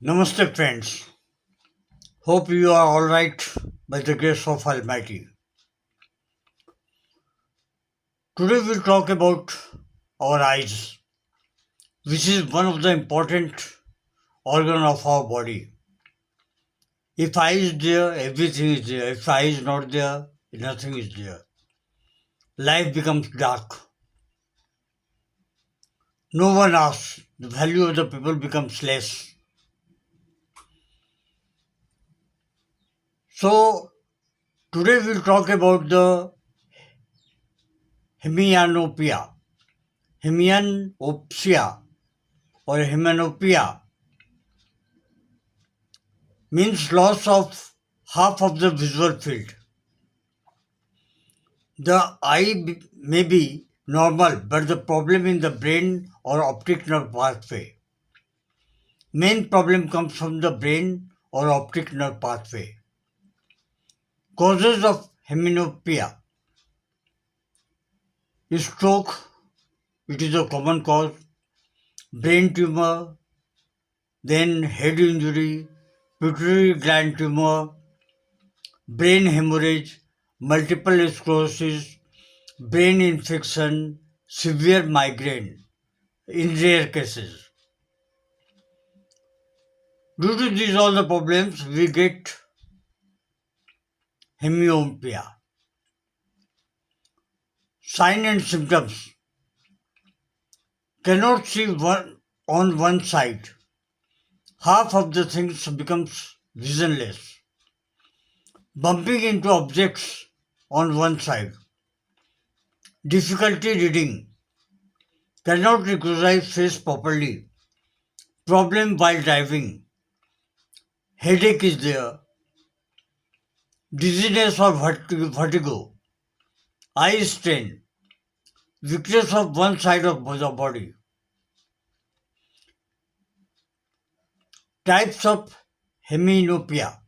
Namaste, friends. Hope you are all right by the grace of Almighty. Today we'll talk about our eyes, which is one of the important organ of our body. If eye is there, everything is there. If eye is not there, nothing is there. Life becomes dark. No one asks. The value of the people becomes less. So today we'll talk about the hemianopia, hemianopsia, or hemanopia means loss of half of the visual field. The eye may be normal, but the problem in the brain or optic nerve pathway. Main problem comes from the brain or optic nerve pathway. Causes of heminopia. Stroke, it is a common cause. Brain tumor, then head injury, pituitary gland tumor, brain hemorrhage, multiple sclerosis, brain infection, severe migraine in rare cases. Due to these all the problems, we get hemiopia. Sign and symptoms. Cannot see on one side. Half of the things becomes visionless. Bumping into objects on one side. Difficulty reading. Cannot recognize face properly. Problem while driving. Headache is there. Dizziness or vertigo. Eye strain. Weakness of one side of the body. Types of heminopia.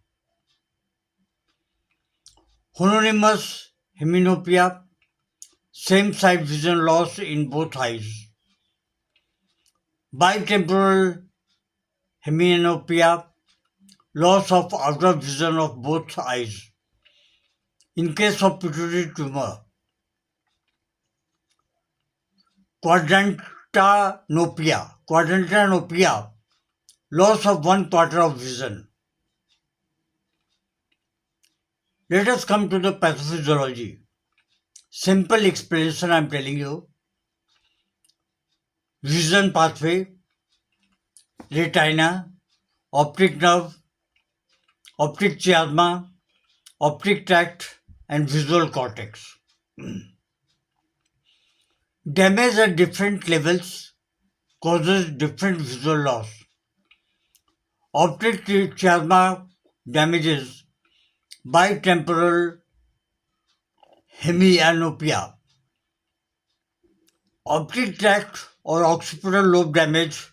Hononymous heminopia, same side vision loss in both eyes. Bitemporal heminopia, loss of outer vision of both eyes. In case of pituitary tumor. Quadrantanopia, loss of one quarter of vision. Let us come to the pathophysiology. Simple explanation I am telling you. Vision pathway, retina, optic nerve, optic chiasma, optic tract, and visual cortex. Damage at different levels causes different visual loss. Optic chiasma damages bitemporal hemianopia. Optic tract or occipital lobe damage,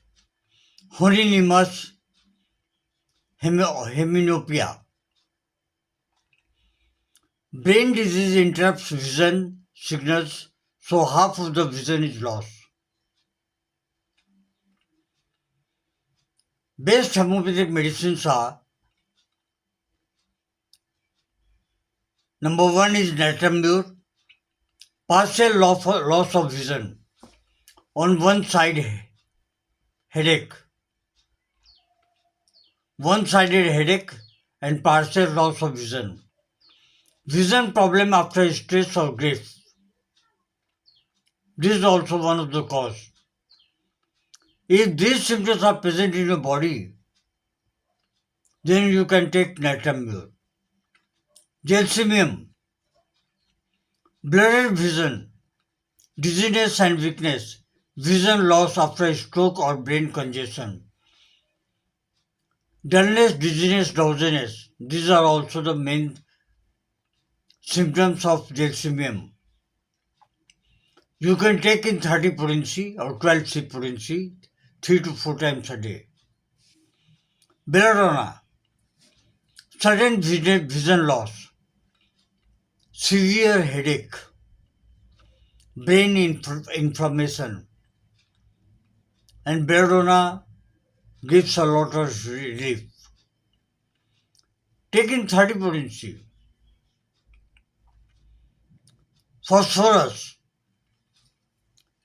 honeymoonous heminopia. Brain disease interrupts vision signals, so half of the vision is lost. Best homeopathic medicines are: number one is Natamur, partial loss of vision. On one side headache, one-sided headache and partial loss of vision. Vision problem after stress or grief. This is also one of the cause. If these symptoms are present in your body, then you can take Natamur. Gelsemium, blurred vision, dizziness and weakness, vision loss after stroke or brain congestion. Dullness, dizziness, drowsiness, these are also the main symptoms of gelsemium. You can take in 30 potency or 12C potency 3 to 4 times a day. Belladonna, sudden vision loss, severe headache, brain inflammation, and belladonna gives a lot of relief. Taking 30 potency. Phosphorus.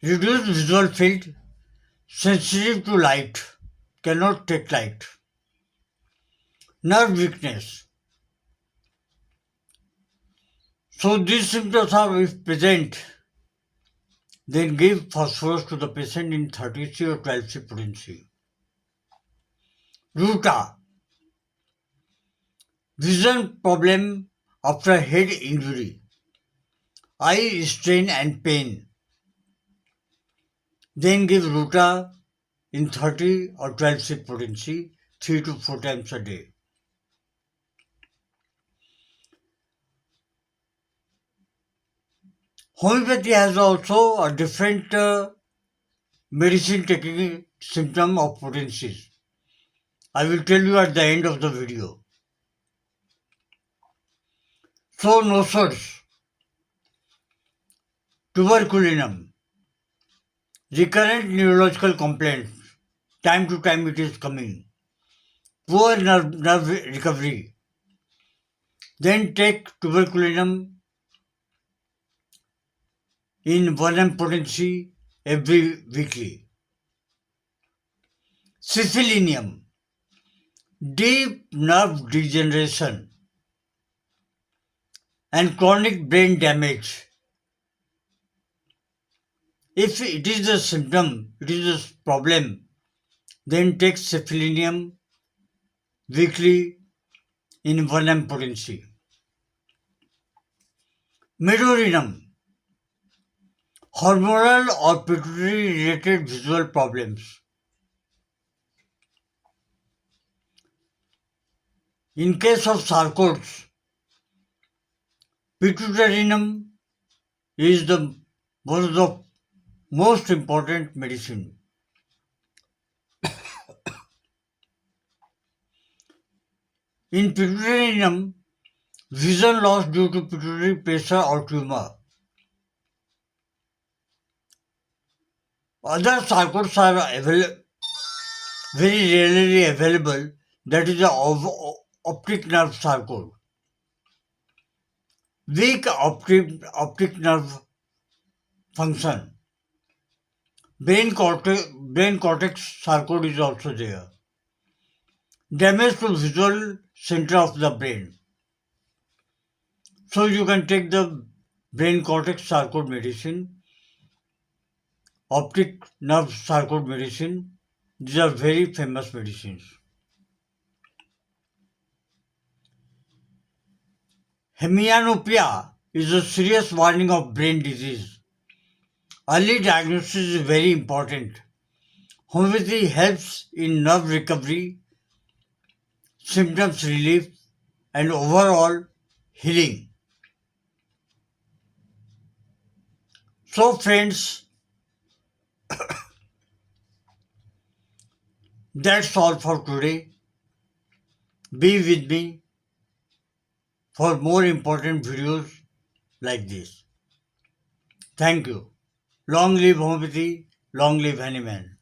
Reduced visual field, sensitive to light, cannot take light. Nerve weakness. So these symptoms are if present, then give phosphorus to the patient in 30C or 12C potency. Ruta. Vision problem after head injury. Eye strain and pain. Then give Ruta in 30 or 12C potency 3 to 4 times a day. Homeopathy has also a different medicine taking symptom of potencies. I will tell you at the end of the video. So nosers, tuberculinum, recurrent neurological complaints, time to time it is coming, poor nerve recovery. Then take tuberculinum in 1 potency every weekly. Sicilinium, deep nerve degeneration and chronic brain damage. If it is a symptom, it is a problem, then take cephalinium weekly in 1 potency. Medorinum, hormonal or pituitary related visual problems. In case of sarcoids, pituitarinum is one of the most important medicine. In pituitarinum, vision loss due to pituitary pressure or tumor. Other sarcoids are very rarely available. That is the optic nerve sarcoid. Weak optic nerve function. Brain cortex sarcoid is also there. Damage to visual center of the brain. So you can take the brain cortex sarcoid medicine, optic nerve sarcoid medicine. These are very famous medicines. Hemianopia is a serious warning of brain disease. Early diagnosis is very important. Homeopathy helps in nerve recovery, symptoms relief, and overall healing. So friends, that's all for today. Be with me for more important videos like this. Thank you. Long live homeopathy, long live Hahnemann.